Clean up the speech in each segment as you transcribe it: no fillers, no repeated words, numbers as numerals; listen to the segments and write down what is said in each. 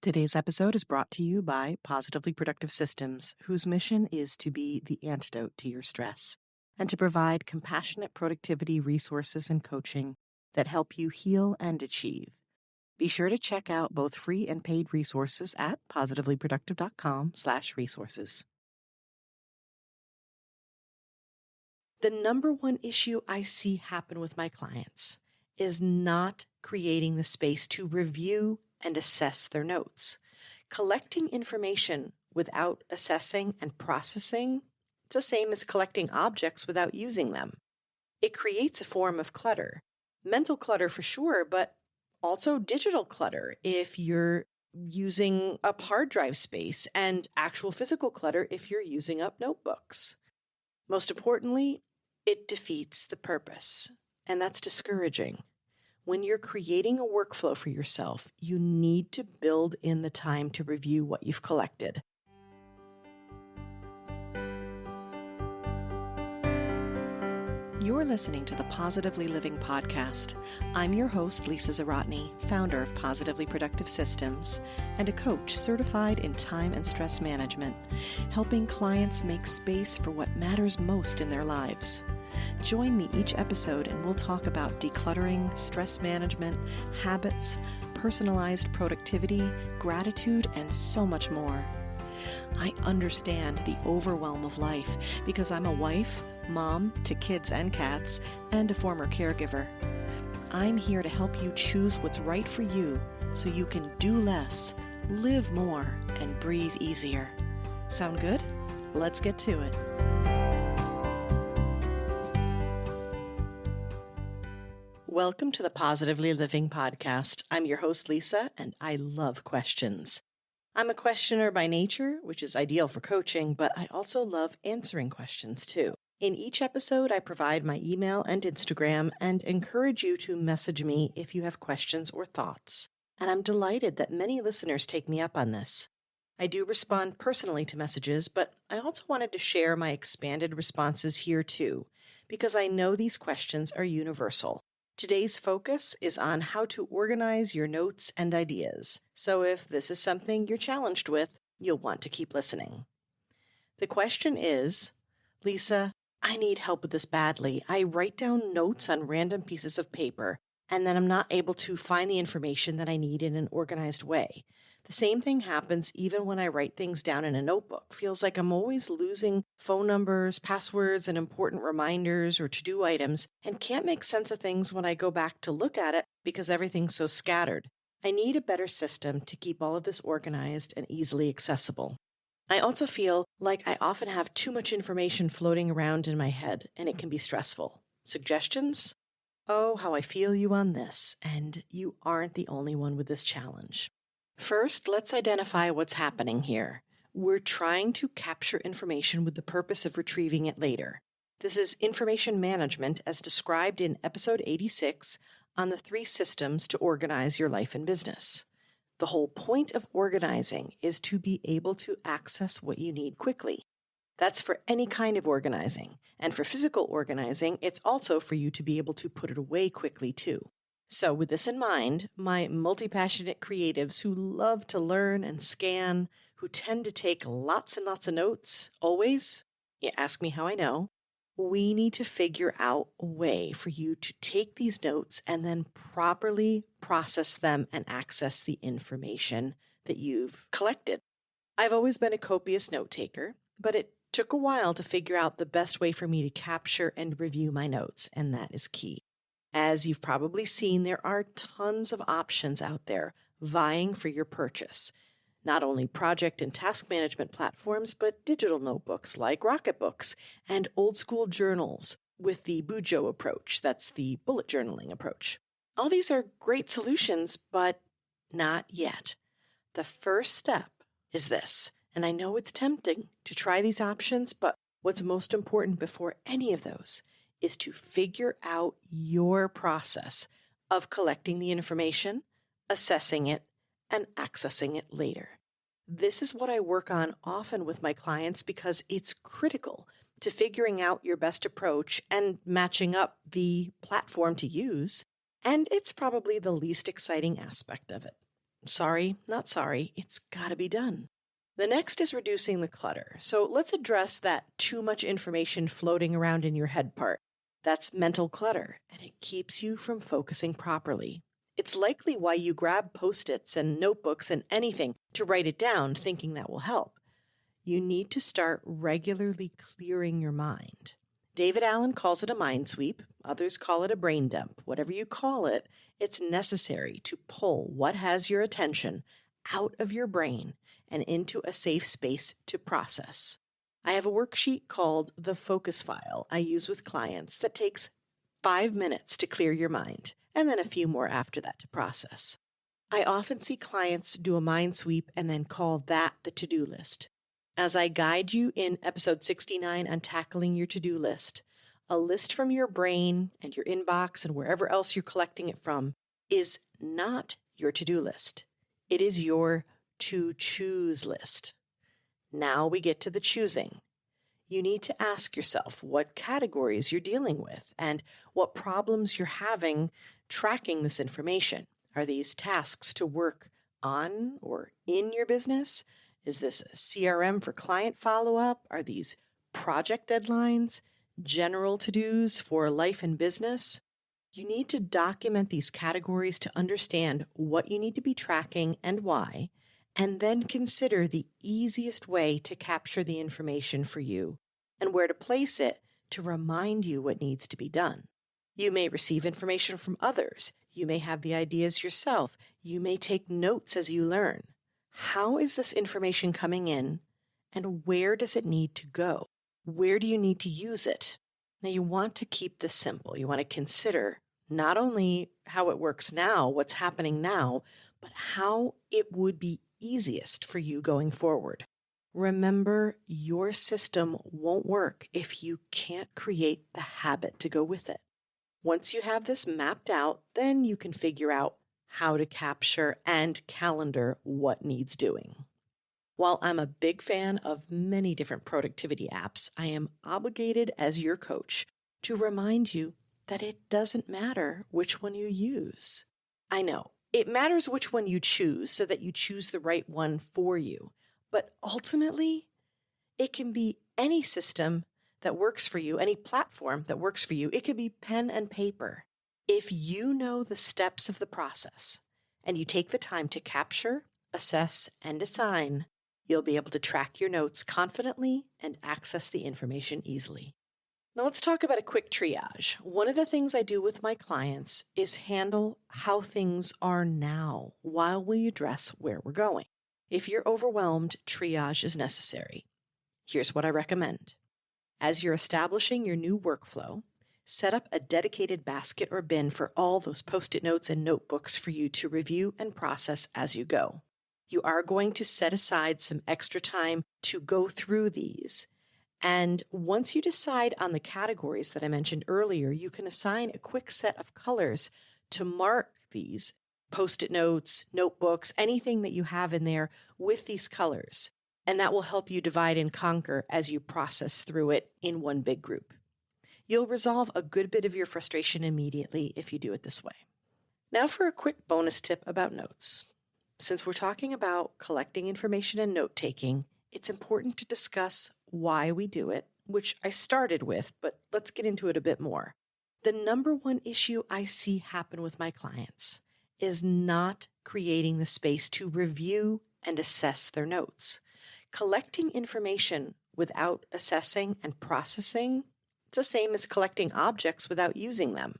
Today's episode is brought to you by Positively Productive Systems, whose mission is to be the antidote to your stress and to provide compassionate productivity resources and coaching that help you heal and achieve. Be sure to check out both free and paid resources at positivelyproductive.com/resources. The number one issue I see happen with my clients is not creating the space to review and assess their notes. Collecting information without assessing and processing, it's the same as collecting objects without using them. It creates a form of clutter. Mental clutter for sure, but also digital clutter if you're using up hard drive space, and actual physical clutter if you're using up notebooks. Most importantly, it defeats the purpose, and that's discouraging. When you're creating a workflow for yourself, you need to build in the time to review what you've collected. You're listening to the Positively Living podcast. I'm your host, Lisa Zawrotny, founder of Positively Productive Systems and a coach certified in time and stress management, helping clients make space for what matters most in their lives. Join me each episode and we'll talk about decluttering, stress management, habits, personalized productivity, gratitude, and so much more. I understand the overwhelm of life because I'm a wife, mom to kids and cats, and a former caregiver. I'm here to help you choose what's right for you so you can do less, live more, and breathe easier. Sound good? Let's get to it. Welcome to the Positively Living podcast. I'm your host, Lisa, and I love questions. I'm a questioner by nature, which is ideal for coaching, but I also love answering questions too. In each episode, I provide my email and Instagram and encourage you to message me if you have questions or thoughts. And I'm delighted that many listeners take me up on this. I do respond personally to messages, but I also wanted to share my expanded responses here too, because I know these questions are universal. Today's focus is on how to organize your notes and ideas. So if this is something you're challenged with, you'll want to keep listening. The question is, Lisa, I need help with this badly. I write down notes on random pieces of paper, and then I'm not able to find the information that I need in an organized way. The same thing happens even when I write things down in a notebook. Feels like I'm always losing phone numbers, passwords, and important reminders or to-do items, and can't make sense of things when I go back to look at it because everything's so scattered. I need a better system to keep all of this organized and easily accessible. I also feel like I often have too much information floating around in my head, and it can be stressful. Suggestions? Oh, how I feel you on this, and you aren't the only one with this challenge. First, let's identify what's happening here. We're trying to capture information with the purpose of retrieving it later. This is information management as described in episode 86 on the 3 systems to organize your life and business. The whole point of organizing is to be able to access what you need quickly. That's for any kind of organizing. And for physical organizing, it's also for you to be able to put it away quickly too. So with this in mind, my multi-passionate creatives who love to learn and scan, who tend to take lots and lots of notes, always, you ask me how I know, we need to figure out a way for you to take these notes and then properly process them and access the information that you've collected. I've always been a copious note taker, but it took a while to figure out the best way for me to capture and review my notes, and that is key. As you've probably seen, there are tons of options out there vying for your purchase. Not only project and task management platforms, but digital notebooks like Rocketbooks and old school journals with the Bujo approach. That's the bullet journaling approach. All these are great solutions, but not yet. The first step is this. And I know it's tempting to try these options, but what's most important before any of those is to figure out your process of collecting the information, assessing it, and accessing it later. This is what I work on often with my clients because it's critical to figuring out your best approach and matching up the platform to use, and it's probably the least exciting aspect of it. Sorry, not sorry. It's got to be done. The next is reducing the clutter. So let's address that too much information floating around in your head part. That's mental clutter, and it keeps you from focusing properly. It's likely why you grab Post-its and notebooks and anything to write it down, thinking that will help. You need to start regularly clearing your mind. David Allen calls it a mind sweep. Others call it a brain dump. Whatever you call it, it's necessary to pull what has your attention out of your brain and into a safe space to process. I have a worksheet called the Focus File I use with clients that takes 5 minutes to clear your mind, and then a few more after that to process. I often see clients do a mind sweep and then call that the to-do list. As I guide you in episode 69 on tackling your to-do list, a list from your brain and your inbox and wherever else you're collecting it from is not your to-do list. It is your to-choose list. Now we get to the choosing. You need to ask yourself what categories you're dealing with and what problems you're having tracking this information. Are these tasks to work on or in your business? Is this a CRM for client follow-up? Are these project deadlines, general to-dos for life and business? You need to document these categories to understand what you need to be tracking and why, and then consider the easiest way to capture the information for you and where to place it to remind you what needs to be done. You may receive information from others. You may have the ideas yourself. You may take notes as you learn. How is this information coming in, and where does it need to go? Where do you need to use it? Now, you want to keep this simple. You want to consider not only how it works now, what's happening now, but how it would be easiest for you going forward. Remember, your system won't work if you can't create the habit to go with it. Once you have this mapped out, then you can figure out how to capture and calendar what needs doing. While I'm a big fan of many different productivity apps, I am obligated as your coach to remind you that it doesn't matter which one you use. I know, it matters which one you choose so that you choose the right one for you. But ultimately, it can be any system that works for you, any platform that works for you. It could be pen and paper. If you know the steps of the process and you take the time to capture, assess, and assign, you'll be able to track your notes confidently and access the information easily. Now let's talk about a quick triage. One of the things I do with my clients is handle how things are now while we address where we're going. If you're overwhelmed, triage is necessary. Here's what I recommend. As you're establishing your new workflow, set up a dedicated basket or bin for all those Post-it notes and notebooks for you to review and process as you go. You are going to set aside some extra time to go through these. And once you decide on the categories that I mentioned earlier, you can assign a quick set of colors to mark these Post-it notes, notebooks, anything that you have in there with these colors. And that will help you divide and conquer as you process through it in one big group. You'll resolve a good bit of your frustration immediately if you do it this way. Now for a quick bonus tip about notes. Since we're talking about collecting information and note-taking, it's important to discuss why we do it, which I started with, but let's get into it a bit more. The number one issue I see happen with my clients is not creating the space to review and assess their notes. Collecting information without assessing and processing, it's the same as collecting objects without using them.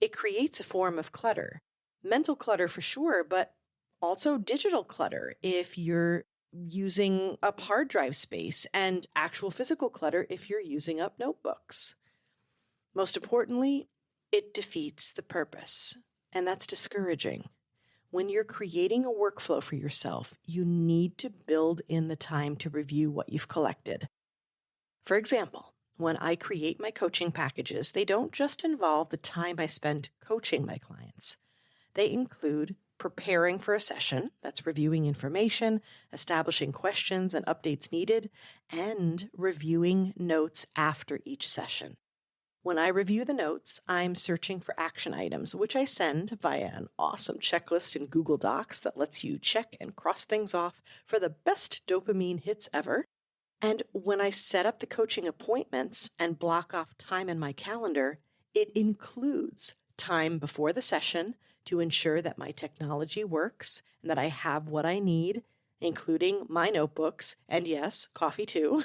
It creates a form of clutter. Mental clutter for sure, but also digital clutter if you're using up hard drive space, and actual physical clutter if you're using up notebooks. Most importantly, it defeats the purpose, and that's discouraging. When you're creating a workflow for yourself, you need to build in the time to review what you've collected. For example, when I create my coaching packages, they don't just involve the time I spend coaching my clients. They include preparing for a session, that's reviewing information, establishing questions and updates needed, and reviewing notes after each session. When I review the notes, I'm searching for action items, which I send via an awesome checklist in Google Docs that lets you check and cross things off for the best dopamine hits ever. And when I set up the coaching appointments and block off time in my calendar, it includes time before the session to ensure that my technology works and that I have what I need, including my notebooks, and yes, coffee too,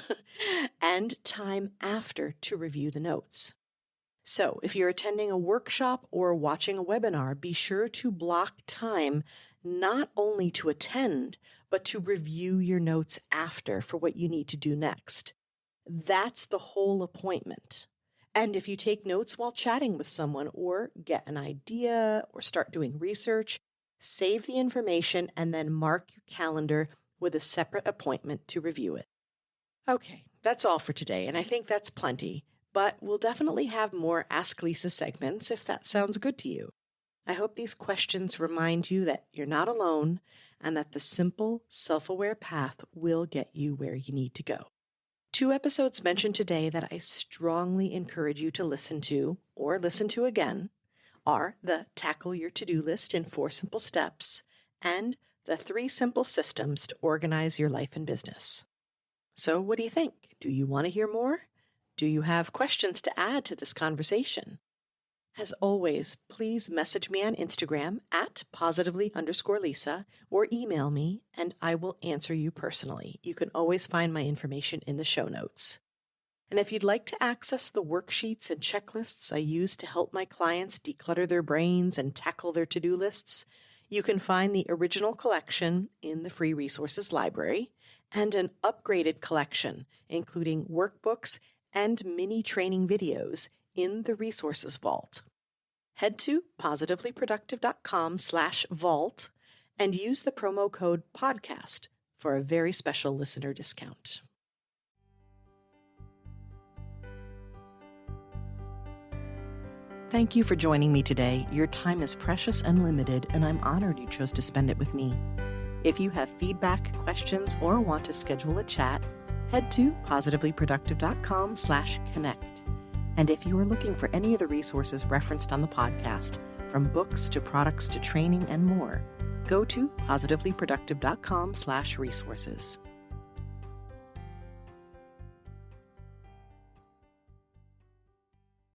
and time after to review the notes. So if you're attending a workshop or watching a webinar, be sure to block time not only to attend, but to review your notes after for what you need to do next. That's the whole appointment. And if you take notes while chatting with someone or get an idea or start doing research, save the information and then mark your calendar with a separate appointment to review it. Okay, that's all for today, and I think that's plenty. But we'll definitely have more Ask Lisa segments if that sounds good to you. I hope these questions remind you that you're not alone and that the simple, self-aware path will get you where you need to go. 2 episodes mentioned today that I strongly encourage you to listen to or listen to again are the Tackle Your To-Do List in 4 Simple Steps and the 3 Simple Systems to Organize Your Life and Business. So what do you think? Do you want to hear more? Do you have questions to add to this conversation? As always, please message me on Instagram at positively_Lisa or email me and I will answer you personally. You can always find my information in the show notes. And if you'd like to access the worksheets and checklists I use to help my clients declutter their brains and tackle their to-do lists, you can find the original collection in the free resources library and an upgraded collection, including workbooks and mini training videos in the resources vault. Head to positivelyproductive.com/vault and use the promo code podcast for a very special listener discount. Thank you for joining me today. Your time is precious and limited, and I'm honored you chose to spend it with me. If you have feedback, questions, or want to schedule a chat, head to positivelyproductive.com/connect. And if you are looking for any of the resources referenced on the podcast, from books to products to training and more, go to positivelyproductive.com/resources.